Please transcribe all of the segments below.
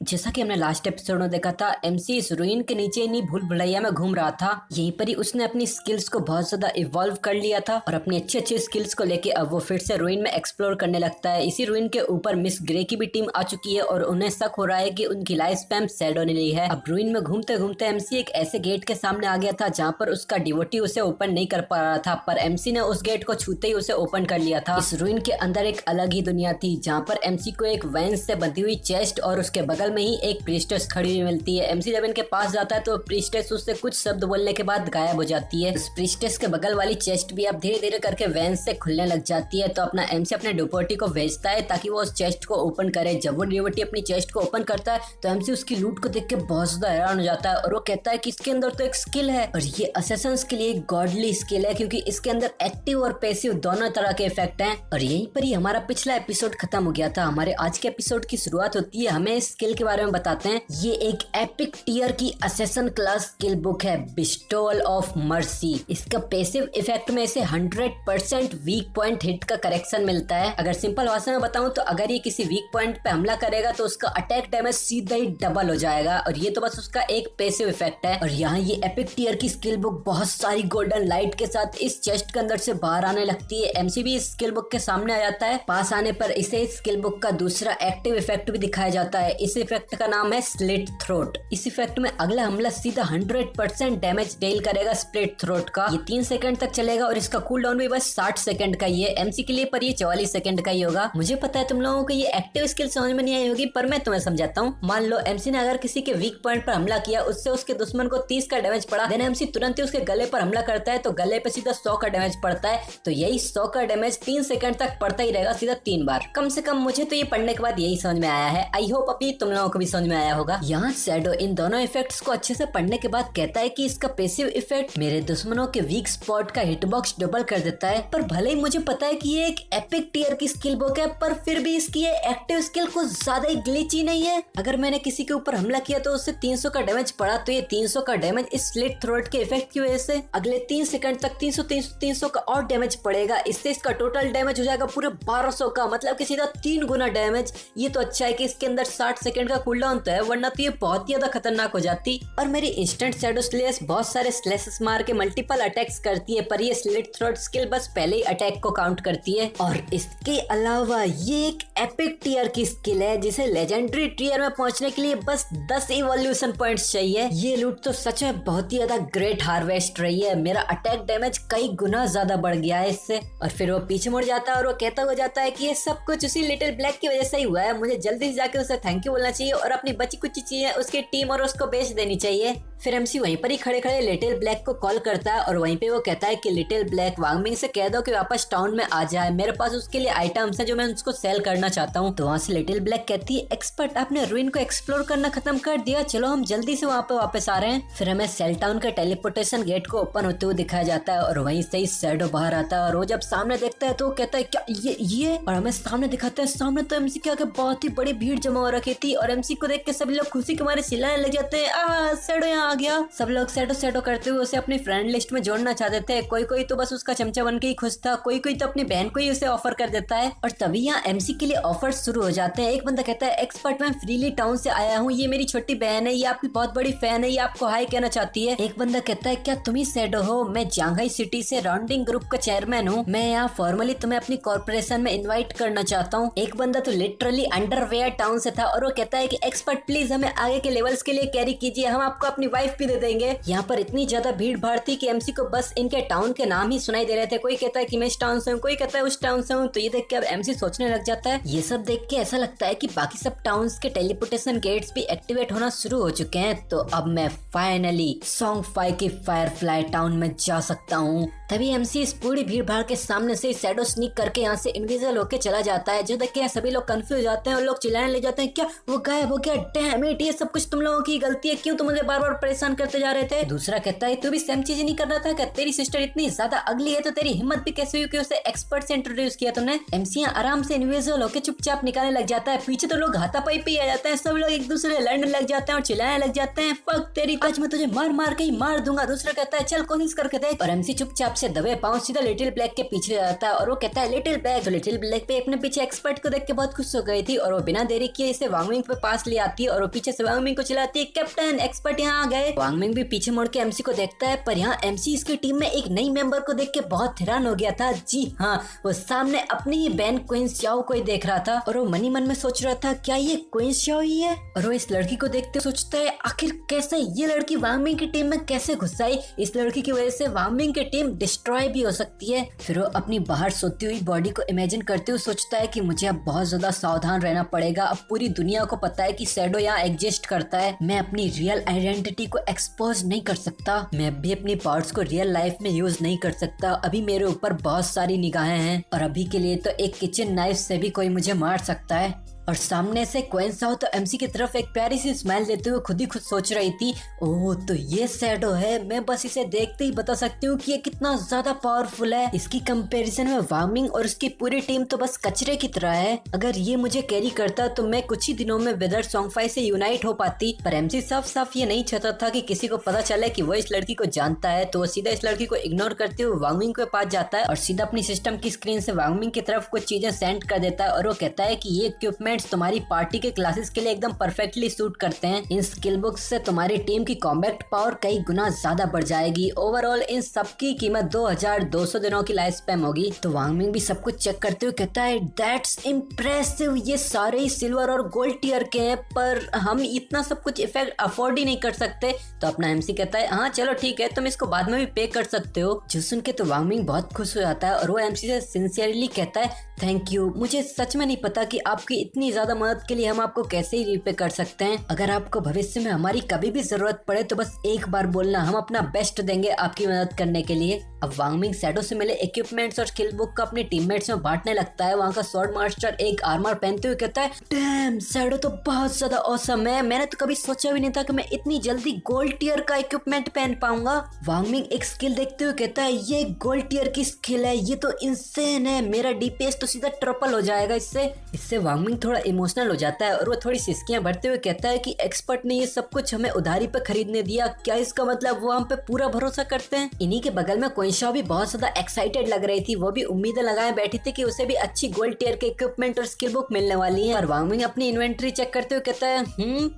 जैसा कि हमने लास्ट एपिसोड में देखा था, एमसी इस रुइन के नीचे इन्हीं भूल भुलैया में घूम रहा था। यहीं पर ही उसने अपनी स्किल्स को बहुत ज्यादा इवॉल्व कर लिया था और अपनी अच्छी अच्छी स्किल्स को लेके अब वो फिर से रुइन में एक्सप्लोर करने लगता है। इसी रुइन के ऊपर मिस ग्रे की भी टीम आ चुकी है और उन्हें शक हो रहा है कि उनकी लाइफ स्पैन शैडो ने ली है। अब रुइन में घूमते घूमते एमसी एक ऐसे गेट के सामने आ गया था जहाँ पर उसका डिवोटी उसे ओपन नहीं कर पा रहा था, पर एमसी ने उस गेट को छूते ही उसे ओपन कर लिया था। इस रुइन के अंदर एक अलग ही दुनिया थी जहाँ पर एमसी को एक वेंस से बंधी हुई चेस्ट और उसके बगल में ही एक प्रीस्टेस खड़ी हुई मिलती है। एमसी जब इनके पास जाता है तो प्रीस्टेस उससे कुछ शब्द बोलने के बाद गायब हो जाती है। इस प्रीस्टेस के बगल वाली चेस्ट भी अब धीरे धीरे करके वेंस से खुलने लग जाती है। तो अपना एमसी अपने डिवोटी को भेजता है ताकि वो उस चेस्ट को ओपन करे। जब वो डिवोटी अपनी चेस्ट को ओपन करता है तो एमसी उसकी लूट को देख के बहुत ज्यादा हैरान हो जाता है और वो कहता है कि इसके अंदर तो एक स्किल है और ये असैसिन्स के लिए एक गॉडली स्किल है क्योंकि इसके अंदर एक्टिव और पैसिव दोनों तरह के इफेक्ट हैं। और यहीं पर ही हमारा पिछला एपिसोड खत्म हो गया था। हमारे आज के एपिसोड की शुरुआत होती है, हमें इस स्किल के बारे में बताते हैं। ये एक एपिक टियर की असैसिन क्लास स्किल बुक है, बिस्टोल ऑफ मर्सी। इसका पैसिव इफेक्ट में इसे 100% वीक पॉइंट हिट का करेक्शन मिलता है। अगर सिंपल भाषा में बताऊं तो अगर ये किसी वीक पॉइंट पे हमला करेगा तो उसका अटैक डैमेज सीधा ही डबल हो जाएगा और ये तो बस उसका एक पैसिव इफेक्ट है। और यहाँ ये एपिक टियर की स्किल बुक बहुत सारी गोल्डन लाइट के साथ इस चेस्ट के अंदर से बाहर आने लगती है। एमसी भी इस स्किल बुक के सामने आ जाता है। पास आने पर इसे इस स्किल बुक का दूसरा एक्टिव इफेक्ट भी दिखाया जाता है। इस इफेक्ट का नाम है स्लिट थ्रोट। इस इफेक्ट में अगला हमला सीधा 100% डैमेज डील करेगा स्प्लिट थ्रोट का। ये 3 सेकंड तक चलेगा और इसका कूल डाउन भी बस 60 सेकंड का ही है। एमसी के लिए पर ये 44 सेकंड का ही होगा। मुझे पता है तुम लोगों को ये एक्टिव स्किल समझ में नहीं आई होगी, पर मैं तुम्हें समझाता हूँ। मान लो एमसी ने अगर किसी के वीक पॉइंट पर हमला किया, उससे उसके दुश्मन को 30 का डैमेज पड़ा, देन एमसी तुरंत ही उसके गले पर हमला करता है तो गले पे सीधा 100 का डैमेज पड़ता है। तो यही 100 का डैमेज 3 सेकंड तक पड़ता ही रहेगा, सीधा 3 बार। कम से कम मुझे तो ये पढ़ने के बाद यही समझ में आया है। आई होप अभी तुम लोगों को भी समझ में आया होगा। यहाँ शैडो इन दोनों इफेक्ट्स को अच्छे से पढ़ने के बाद कहता है कि इसका पैसिव इफेक्ट मेरे दुश्मनों के वीक स्पॉट का हिटबॉक्स डबल कर देता है। पर भले ही मुझे पता है कि ये एक एपिक टियर की स्किल बुक है, पर फिर भी इसकी ये एक्टिव स्किल कुछ ज्यादा ही ग्लिची नहीं है। अगर मैंने किसी के ऊपर हमला किया तो उससे 300 का डैमेज पड़ा, तो ये 300 का डैमेज इस स्लिट थ्रोट के इफेक्ट की वजह से अगले 3 सेकंड तक 300 का और डैमेज पड़ेगा। इससे इसका टोटल डैमेज हो जाएगा पूरे 1200 का, मतलब कि सीधा 3 गुना डैमेज। ये तो अच्छा है कि इसके अंदर 60 सेकंड का कूलडाउन तो है, वरना तो ये बहुत ही ज्यादा खतरनाक हो जाती। और मेरी इंस्टेंट शैडो स्लेस बहुत सारे स्लेसेस मार के मल्टीपल अटैक्स करती है, पर ये स्लिट थ्रोट स्किल बस पहले ही अटैक को काउंट करती है। और इसके अलावा ये एक एपिक टियर की स्किल है जिसे लेजेंडरी टियर में पहुंचने के लिए बस 10 इवोल्यूशन पॉइंट्स चाहिए। ये लूट तो सच में बहुत ही ज्यादा ग्रेट हार्वेस्ट रही है। मेरा अटैक डैमेज कई गुना ज्यादा बढ़ गया है इससे। और फिर वो पीछे मुड़ जाता है और वो कहता हो जाता है कि ये सब कुछ उसी लिटिल ब्लैक की वजह से ही हुआ है। मुझे जल्दी से जाके उसे थैंक यू बोलना चाहिए और अपनी बची कुछ चीजें उसकी टीम और उसको बेच देनी चाहिए। फिर एमसी वहीं पर ही खड़े खड़े लिटिल ब्लैक को कॉल करता है और वहीं पे वो कहता है कि लिटिल ब्लैक वांगमिंग से कह दो कि वापस टाउन में आ जाए, मेरे पास उसके लिए आइटम्स हैं जो मैं उसको सेल करना चाहता हूँ। तो वहाँ से लिटिल ब्लैक कहती है, एक्सपर्ट आपने रुइन को एक्सप्लोर करना खत्म कर दिया, चलो हम जल्दी से वहाँ पे वापस आ रहे हैं। फिर हमें सेल टाउन के टेलीपोर्टेशन गेट को ओपन होते हुए दिखाया जाता है और वहीं से ही शैडो बाहर आता है और वो जब सामने देखता है तो वो कहता है क्या ये और हमें सामने दिखाते हैं। सामने तो एमसी के आगे बहुत ही बड़ी भीड़ जमा हो रखी थी और एमसी को देख के सभी लोग खुशी के मारे चिल्लाने लग जाते हैं, शैडो यहाँ आ गया। सब लोग शैडो करते हुए उसे अपनी फ्रेंड लिस्ट में जोड़ना चाहते थे। कोई तो बस उसका चमचा बन के ही खुश था, कोई तो अपनी बहन को ही उसे ऑफर कर देता है। और तभी यहाँ एमसी के लिए ऑफर शुरू हो जाते हैं। एक बंदा कहता है, एक्सपर्ट मैं फ्रीली टाउन से आया हूँ, ये मेरी छोटी बहन है, ये आपकी बहुत बड़ी फैन है, ये आपको हाई कहना चाहती है। एक बंदा कहता है, क्या तुम ही शैडो हो? मैं जांघाई सिटी से राउंडिंग ग्रुप का चेयरमैन हूँ, मैं यहाँ फॉर्मली तुम्हें अपनी कॉर्पोरेशन में इन्वाइट करना चाहता हूँ। एक बंदा तो लिटरली अंडरवेयर टाउन से था और वो कहता है कि एक्सपर्ट प्लीज हमें आगे के लेवल्स के लिए कैरी कीजिए, हम आपको अपनी वाइफ भी दे देंगे। यहाँ पर इतनी ज्यादा भीड़ भाड़ थी कि एमसी को बस इनके टाउन के नाम ही सुनाई दे रहे थे। कोई कहता है कि मैं इस टाउन से हूँ, कोई कहता है उस टाउन से हूँ। तो ये देख के अब एमसी सोचने लग जाता है। ये सब देख के ऐसा लगता है कि बाकी सब टाउन्स के टेलीपोर्टेशन गेट्स भी एक्टिवेट होना शुरू हो चुके हैं। तो अब मैं फाइनली सॉन्ग 5 की फायरफ्लाई टाउन में जा सकता हूँ। तभी एमसी इस पूरी भीड़ भाड़ के सामने से शैडो स्नीक करके यहाँ से इनविजिबल होके चला जाता है। जो देख के सभी लोग कंफ्यूज जाते हैं और लोग चिल्लाने लग जाते हैं, क्या वो गायब हो गया? डैम इट, ये सब कुछ तुम लोगों की गलती है, क्यों तुम मुझे बार बार परेशान करते जा रहे थे। दूसरा कहता है तू भी सेम चीज नहीं कर रहा था क्या? तेरी सिस्टर इतनी ज्यादा अगली है तो तेरी हिम्मत भी कैसे हुई कि उसे एक्सपर्ट से इंट्रोड्यूस किया तुमने? एमसी आराम से इनविजिबल होकर चुपचाप निकालने लग जाता है। पीछे तो लोग हाथापाई पे आ जाते हैं, सब लोग एक दूसरे लड़ने लग जाते हैं और चिल्लाने लग जाते हैं, फक तेरी, आज मैं तुझे मार मार के ही मार दूंगा। दूसरा कहता है चल कोशिश करके देख, और एमसी चुपचाप से दबे पांव सीधा लिटिल ब्लैक के पीछे जाता है और वो कहता है लिटिल ब्लैक। तो लिटिल ब्लैक पे अपने पीछे एक्सपर्ट को देख के बहुत खुश हो गई थी और वो बिना देरी किए इसे वांगमिंग पे पास ले आती है और वो पीछे से वांगमिंग को चिल्लाती है कैप्टन एक्सपर्ट यहाँ आ गए। वांगमिंग भी पीछे मुड़ के एमसी को देखता है, पर यहाँ एमसी इसकी टीम में एक नई मेंबर को देख के बहुत हैरान हो गया था। जी हाँ, वो सामने अपनी ही बहन क्वीन शाओ को ही देख रहा था और वो मनी मन में सोच रहा था क्या ये क्वीन शाओ ही है? और वो इस लड़की को देखते सोचता है आखिर कैसे ये लड़की वांगमिंग की टीम में कैसे घुस आई? इस लड़की की वजह से वांगमिंग की टीम डिस्ट्रॉय भी हो सकती है। फिर वो अपनी बाहर सोती हुई बॉडी को इमेजिन करते हुए सोचता है कि मुझे अब बहुत ज्यादा सावधान रहना पड़ेगा। अब पूरी दुनिया को पता है कि शैडो यहाँ एग्जिस्ट करता है, मैं अपनी रियल आइडेंटिटी को एक्सपोज नहीं कर सकता, मैं भी अपनी पार्ट्स को रियल लाइफ में यूज नहीं कर सकता। अभी मेरे ऊपर बहुत सारी निगाहें हैं और अभी के लिए तो एक किचन नाइफ से भी कोई मुझे मार सकता है। और सामने से क्वीन शाओ तो एमसी की तरफ एक प्यारी सी स्माइल देते हुए खुद ही खुद सोच रही थी, ओह तो ये शैडो है, मैं बस इसे देखते ही बता सकती हूँ कि ये कितना ज्यादा पावरफुल है। इसकी कंपैरिजन में वार्मिंग और उसकी पूरी टीम तो बस कचरे की तरह है। अगर ये मुझे कैरी करता तो मैं कुछ ही दिनों में वेदर सॉन्गफाई से यूनाइट हो पाती। पर एमसी साफ साफ ये नहीं चाहता था कि किसी को पता चले कि वो इस लड़की को जानता है, तो वो सीधा इस लड़की को इग्नोर करते हुए वांगमिंग के पास जाता है और सीधा अपनी सिस्टम की स्क्रीन से वांगमिंग की तरफ कुछ चीजें सेंड कर देता है और वो कहता है कि ये इक्विपमेंट तुम्हारी पार्टी के क्लासेस के लिए एकदम परफेक्टली सूट करते हैं। इन स्किल बुक्स से तुम्हारी टीम की कॉम्बैट पावर कई गुना ज्यादा बढ़ जाएगी। ओवरऑल इन सब की कीमत 2200 दिनों की लाइफ स्पैन होगी। तो वांगमिंग भी सब कुछ चेक करते हुए कहता है दैट्स इम्प्रेसिव, ये सारे ही सिल्वर और गोल्ड टियर के हैं, पर हम इतना सब कुछ इफेक्ट अफोर्ड ही नहीं कर सकते। तो अपना एमसी कहता है हाँ चलो ठीक है, तुम इसको बाद में भी पे कर सकते हो। जो सुन के तो वांगमिंग बहुत खुश हो जाता है और वो एमसी से सिंसियरली कहता है थैंक यू, मुझे सच में नहीं पता कि आपकी इतनी ज्यादा मदद के लिए हम आपको कैसे ही रिपे कर सकते हैं। अगर आपको भविष्य में हमारी कभी भी जरूरत पड़े तो बस एक बार बोलना, हम अपना बेस्ट देंगे आपकी मदद करने के लिए। अब वांगमिंग शैडो से मिले इक्विपमेंट्स और स्किल बुक को अपने टीममेट्स में बांटने लगता है। वहाँ का स्वॉर्ड मास्टर एक आर्मर पहनते हुए कहता है डैम शैडो तो बहुत ज्यादा ऑसम है, मैंने तो कभी सोचा भी नहीं था कि मैं इतनी जल्दी गोल्ड टियर का इक्विपमेंट पहन पाऊंगा। वांगमिंग एक स्किल देखते हुए कहता है ये गोल्ड टियर की स्किल है, ये तो इंसेन है, मेरा डीपीएस तो सीधा ट्रिपल हो जाएगा इससे वांगमिंग थोड़ा इमोशनल हो जाता है और वो थोड़ी सिसकियां भरते हुए कहता है कि एक्सपर्ट ने ये सब कुछ हमें उधारी पे खरीदने दिया, क्या इसका मतलब वो हम पे पूरा भरोसा करते हैं? इन्हीं के बगल में क्वीन शाओ भी बहुत ज्यादा एक्साइटेड लग रही थी, वो भी उम्मीदें लगाए बैठी थी कि उसे भी अच्छी गोल्ड टियर के इक्विपमेंट और स्किल बुक मिलने वाली है। और वांगमिंग अपनी इन्वेंटरी चेक करते हुए कहता है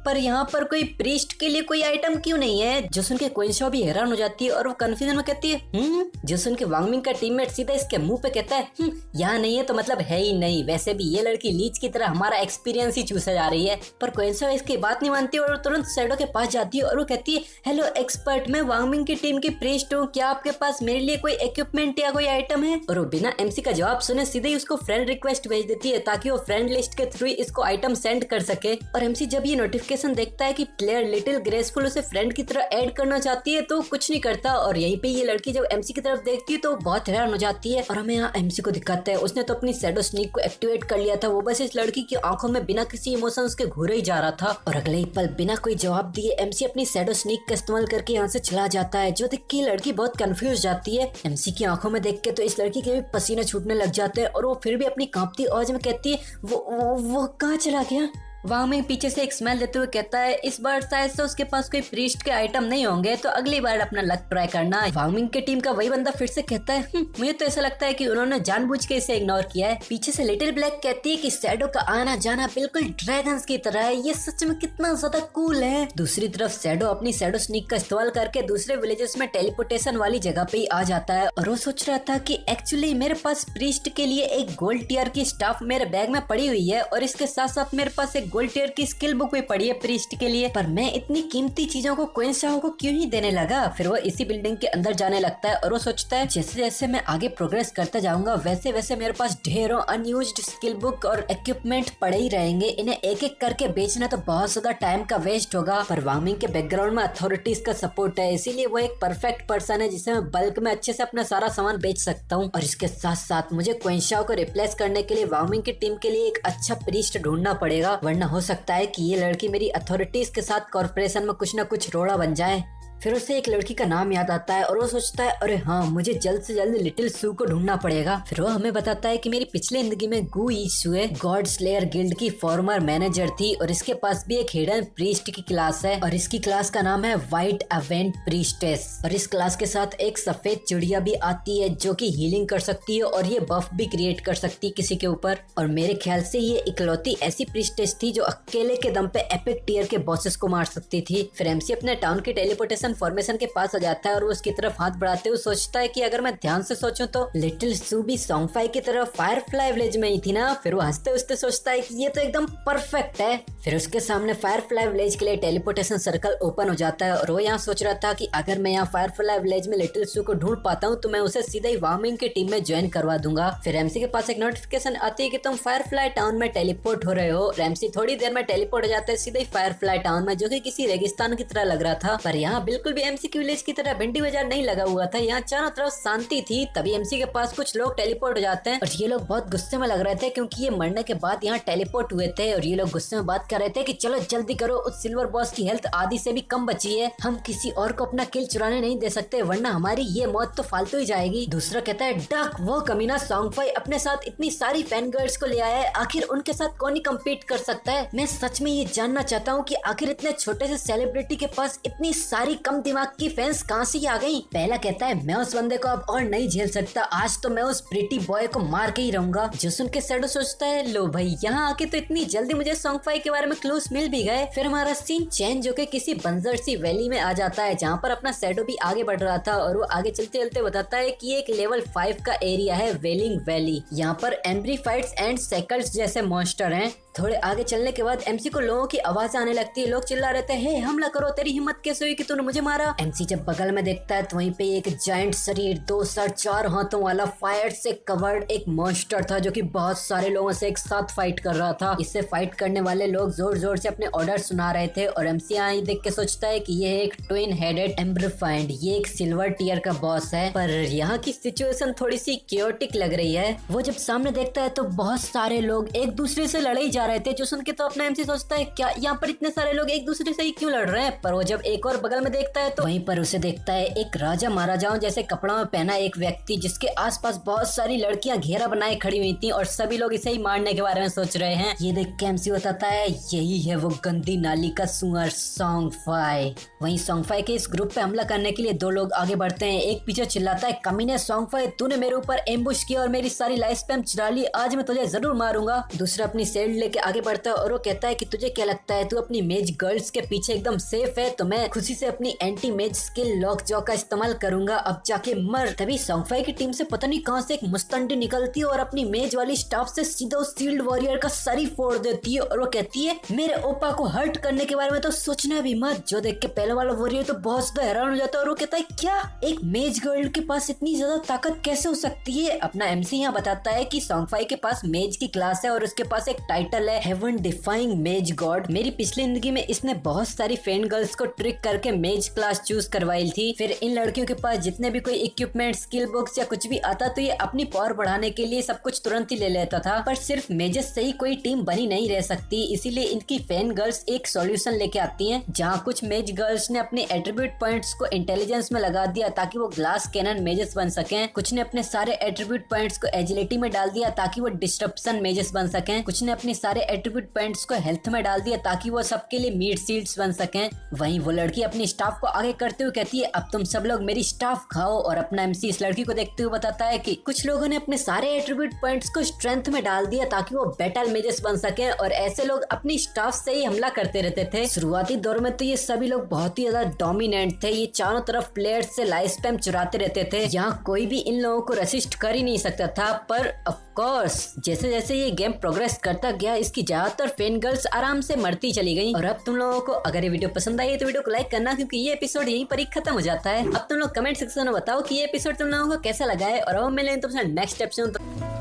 पर यहाँ पर कोई प्रीस्ट के लिए कोई आइटम क्यों नहीं है? जो सुन के क्वीन शाओ भी हैरान हो जाती है और वो कंफ्यूजन में कहती है जो सुन के वांगमिंग का टीममेट सीधा इसके मुंह पे कहता है यहाँ नहीं है तो मतलब है ही नहीं, वैसे भी ये लड़की लीच की तरह हमारा एक्सपीरियंस ही चूसा जा रही है। पर क्वीन शाओ इसकी बात नहीं मानती और तुरंत शैडो के पास जाती है और वो कहती है हेलो एक्सपर्ट, मैं वांगमिंग की टीम की प्रीस्ट हूँ, क्या आपके पास मेरे लिए कोई इक्विपमेंट या कोई आइटम है? और वो बिना एमसी का जवाब सुने सीधे ही उसको फ्रेंड रिक्वेस्ट भेज देती है ताकि वो फ्रेंड लिस्ट के थ्रू इसको आइटम सेंड कर सके। और एमसी जब ये नोटिफिकेशन देखता है कि प्लेयर लिटिल ग्रेसफुल उसे फ्रेंड की तरह ऐड करना चाहती है तो कुछ नहीं करता। और यहीं पे ये लड़की जब एमसी की तरफ देखती है तो बहुत हैरान हो जाती है और हमें यहाँ एमसी को दिखाता है उसने तो अपनी शैडो स्नीक को एक्टिवेट कर लिया था, वो बस इस लड़की की आंखों में बिना किसी इमोशंस के घूरे ही जा रहा था। और अगले ही पल बिना कोई जवाब दिए एमसी अपनी शैडो स्नीक का इस्तेमाल करके यहाँ से चला जाता है, जो देख के लड़की बहुत कंफ्यूज जाती है। एमसी की आंखों में देख के तो इस लड़की के भी पसीने छूटने लग जाते हैं और वो फिर भी अपनी कांपती आवाज में कहती है वो कहाँ चला गया? वांगमिंग पीछे से एक स्मेल देते हुए कहता है इस बार शायद से उसके पास कोई प्रीस्ट के आइटम नहीं होंगे, तो अगली बार अपना लक ट्राई करना। वांगमिंग के टीम का वही बंदा फिर से कहता है मुझे तो ऐसा लगता है कि उन्होंने जानबूझ के इसे इग्नोर किया है। पीछे से लिटिल ब्लैक कहती है कि शैडो का आना जाना बिल्कुल ड्रैगन्स की तरह है, ये सच में कितना ज्यादा कूल है। दूसरी तरफ शैडो अपनी शैडो स्नीक का इस्तेमाल करके दूसरे विलेजेस में टेलीपोर्टेशन वाली जगह पे ही आ जाता है और वो सोच रहा था कि एक्चुअली मेरे पास प्रीस्ट के लिए एक गोल्ड टियर की स्टाफ मेरे बैग में पड़ी हुई है और इसके साथ साथ मेरे पास एक गोल्ड टियर की स्किल बुक भी पड़ी है प्रीस्ट के लिए, पर मैं इतनी कीमती चीजों को क्वीन शाओ को क्यों ही देने लगा? फिर वो इसी बिल्डिंग के अंदर जाने लगता है और वो सोचता है जैसे जैसे मैं आगे प्रोग्रेस करता जाऊंगा वैसे वैसे मेरे पास ढेरों अनयूज्ड स्किल बुक और इक्विपमेंट पड़े ही रहेंगे, इन्हें एक एक करके बेचना तो बहुत ज्यादा टाइम का वेस्ट होगा। पर वांगमिंग के बैकग्राउंड में अथॉरिटीज का सपोर्ट है, इसीलिए वो एक परफेक्ट पर्सन है जिसे मैं बल्क में अच्छे से अपना सारा सामान बेच सकता हूँ। और इसके साथ साथ मुझे क्वीन शाओ को रिप्लेस करने के लिए वांगमिंग की टीम के लिए एक अच्छा प्रीस्ट ढूंढना पड़ेगा, वरना वरना हो सकता है कि ये लड़की मेरी अथॉरिटीज के साथ कॉर्पोरेशन में कुछ न कुछ रोड़ा बन जाए। फिर उसे एक लड़की का नाम याद आता है और वो सोचता है अरे हाँ, मुझे जल्द से जल्द लिटिल सू को ढूंढना पड़ेगा। फिर वो हमें बताता है कि मेरी पिछली जिंदगी में गु यी सुए गॉड स्लेयर गिल्ड की फॉर्मर मैनेजर थी और इसके पास भी एक हिडन प्रीस्ट की क्लास है और इसकी क्लास का नाम है व्हाइट एवेंट प्रीस्टेस। और इस क्लास के साथ एक सफेद चिड़िया भी आती है जो कि हीलिंग कर सकती है और ये बफ भी क्रिएट कर सकती है किसी के ऊपर। और मेरे ख्याल से ये इकलौती ऐसी प्रीस्टेस थी जो अकेले के दम पे एपिक टियर के बॉसेस को मार सकती थी। फिर एमसी अपने टाउन के टेलीपोर्टेशन फॉर्मेशन के पास आ जाता है और वो उसकी तरफ हाथ बढ़ाते हुए सोचता है कि अगर मैं ध्यान से सोचूं तो लिटिल सू भी सॉन्गफाई की तरफ फायरफ्लाई विलेज में ही थी ना। फिर वो हंसते हंसते सोचता है कि ये तो एकदम परफेक्ट है। फिर उसके सामने फायरफ्लाई विलेज के लिए टेलीपोर्टेशन सर्कल ओपन हो जाता है और वो यहाँ सोच रहा था कि अगर मैं यहाँ फायरफ्लाई विलेज में लिटिल सू को ढूंढ पाता हूँ तो मैं उसे सीधा ही वार्मिंग की टीम में ज्वाइन करवा दूंगा। फिर एमसी के पास एक नोटिफिकेशन आती है कि तुम फायरफ्लाई टाउन में टेलीपोर्ट हो रहे हो। एमसी थोड़ी देर में टेलीपोर्ट हो जाता है सीधा ही फायरफ्लाई टाउन में, जो कि किसी रेगिस्तान की तरह लग रहा था। पर यहाँ बिल्कुल भी एमसी की विलेज की तरह भिंडी बाजार नहीं लगा हुआ था, यहाँ चारों तरफ शांति थी। तभी एमसी के पास कुछ लोग टेलीपोर्ट हो जाते हैं और ये लोग बहुत गुस्से में लग रहे थे क्योंकि ये मरने के बाद यहाँ टेलीपोर्ट हुए थे और ये लोग गुस्से में बात कर रहे थे कि चलो जल्दी करो, उस सिल्वर बॉस की हेल्थ आधी से भी कम बची है, हम किसी और को अपना किल चुराने नहीं दे सकते वरना हमारी ये मौत तो फालतू ही जाएगी। दूसरा कहता है डक, वो कमीना सॉन्गफाई अपने साथ इतनी सारी फैन गर्ल्स को ले आया है, आखिर उनके साथ कौन ही कम्पीट कर सकता है। मैं सच में ये जानना चाहता हूँ कि आखिर इतने छोटे से सेलिब्रिटी के पास इतनी सारी कम दिमाग की फैंस कहाँ से आ गई। पहला कहता है मैं उस बंदे को अब और नहीं झेल सकता, आज तो मैं उस प्रीटी बॉय को मार के ही रहूंगा। जो सुन के सैडो सोचता है लो भाई, यहाँ आके तो इतनी जल्दी मुझे सॉन्गफाई के बारे में क्लूज मिल भी गए। फिर हमारा सीन चेंज होके किसी बंजर सी वैली में आ जाता है जहाँ पर अपना सैडो भी आगे बढ़ रहा था और वो आगे चलते चलते बताता है कि एक लेवल 5 का एरिया है वेलिंग वैली। यहाँ पर एम्ब्रीफाइट्स एंड सेकल्स जैसे मॉन्स्टर हैं। थोड़े आगे चलने के बाद एमसी को लोगों की आवाज आने लगती है, लोग चिल्ला रहे थे हे हमला करो, तेरी हिम्मत कैसे हुई कि तूने मुझे मारा। एमसी जब बगल में देखता है तो वहीं पे एक जायंट शरीर, 2 सर 4 हाथों वाला फायर से कवर्ड एक मॉन्स्टर था जो कि बहुत सारे लोगों से एक साथ फाइट कर रहा था। इससे फाइट करने वाले लोग जोर जोर से अपने ऑर्डर सुना रहे थे और एमसी यहाँ देख के सोचता है कि ये एक ट्विन हेडेड एम्ब्रीफाइंड, ये एक सिल्वर टियर का बॉस है। पर यहाँ की सिचुएशन थोड़ी सी क्योटिक लग रही है। वो जब सामने देखता है तो बहुत सारे लोग एक दूसरे से लड़े ही जा रहे थे, जो सुन के तो अपना एमसी सोचता है क्या यहाँ पर इतने सारे लोग एक दूसरे से ही क्यों लड़ रहे हैं। पर वो जब एक और बगल में देखता है तो वहीं पर उसे देखता है एक राजा महाराजाओं जैसे कपड़ों में पहना एक व्यक्ति जिसके आसपास बहुत सारी लड़कियां घेरा बनाए खड़ी हुई थी और सभी लोग इसे ही मारने के बारे में सोच रहे हैं। ये देख के एमसी बताता है यही है वो गंदी नाली का सुअर सॉन्गफाई। वहीं सॉन्गफाई के इस ग्रुप पे हमला करने के लिए 2 लोग आगे बढ़ते हैं। एक पीछे चिल्लाता है कमीने सॉन्गफाई, तूने मेरे ऊपर एम्बुश किया और मेरी सारी लाइफ स्पैम चुरा ली, आज मैं तुझे जरूर मारूंगा। दूसरा अपनी सेल्ड लेके आगे बढ़ता है और वो कहता है कि तुझे क्या लगता है तू अपनी मेज गर्ल्स के पीछे एकदम सेफ है, तो मैं खुशी से अपनी एंटी मेज स्किल लॉक जॉ का इस्तेमाल करूंगा, अब जाके मर। तभी सॉन्गफाई की टीम से पता नहीं कहां से एक मुस्तंडी निकलती है और अपनी मेज वाली स्टाफ से सीधा उस शील्ड वॉरियर का सर ही फोड़ देती है और वो कहती है मेरे ओपा को हर्ट करने के बारे में तो सोचना भी मत। जो देख के पहले वाला वॉरियर तो बहुत ज्यादा हैरान हो जाता है और वो कहता है क्या एक मेज गर्ल के पास इतनी ज्यादा ताकत कैसे हो सकती है। अपना एमसी यहाँ बताता है कि सॉन्गफाई के पास मेज की क्लास है और उसके पास एक टाइटल है हेवन डिफाइंग मेज गॉड। मेरी पिछली जिंदगी में इसने बहुत सारी फैन गर्ल्स को ट्रिक करके मेज क्लास चूज करवाई थी। फिर इन लड़कियों के पास जितने भी कोई इक्विपमेंट, स्किल बुक्स या कुछ भी आता तो ये अपनी पावर बढ़ाने के लिए सब कुछ तुरंत ही ले लेता था। पर सिर्फ मेजेस से ही कोई टीम बनी नहीं रह सकती, इसीलिए इनकी फैन गर्ल्स एक सॉल्यूशन लेके आती हैं, जहाँ कुछ मेज गर्ल्स ने अपने एट्रीब्यूट पॉइंट्स को इंटेलिजेंस में लगा दिया ताकि वो ग्लास कैनन मेजेस बन सकें। कुछ ने अपने सारे एट्रीब्यूट पॉइंट्स को एजिलिटी में डाल दिया ताकि वो डिस्ट्रप्शन मेजेस बन सकें। कुछ ने अपने सारे एट्रीब्यूट पॉइंट्स को हेल्थ में डाल दिया ताकि वो सबके लिए मीट सीड्स बन सकें। वहीं वो लड़की अपनी स्टाफ को आगे करते हुए कहती है अब तुम सब लोग मेरी स्टाफ खाओ। और अपना एमसी इस लड़की को देखते हुए बताता है कि कुछ लोगों ने अपने सारे एट्रीब्यूट पॉइंट्स को स्ट्रेंथ में डाल दिया ताकि वो बैटल मेजेस बन सकें और ऐसे लोग अपनी स्टाफ से ही हमला करते रहते थे। शुरुआती दौर में तो ये सभी लोग बहुत ही ज्यादा डोमिनेंट थे, ये चारों तरफ प्लेयर्स से लाइफ स्पैम चुराते रहते थे, यहाँ कोई भी इन लोगों को रेसिस्ट कर ही नहीं सकता था। पर ऑफ कोर्स जैसे जैसे ये गेम प्रोग्रेस करता गया इसकी ज्यादातर फैन गर्ल्स आराम से मरती चली गई। और अब तुम लोगों को अगर ये वीडियो पसंद आई है तो वीडियो को लाइक करना, क्योंकि ये एपिसोड यहीं पर ही खत्म हो जाता है। अब तुम लोग कमेंट सेक्शन में बताओ कि ये एपिसोड तुम लोगों को कैसा लगा है और अब मिलेंगे तुमसे नेक्स्ट एपिसोड।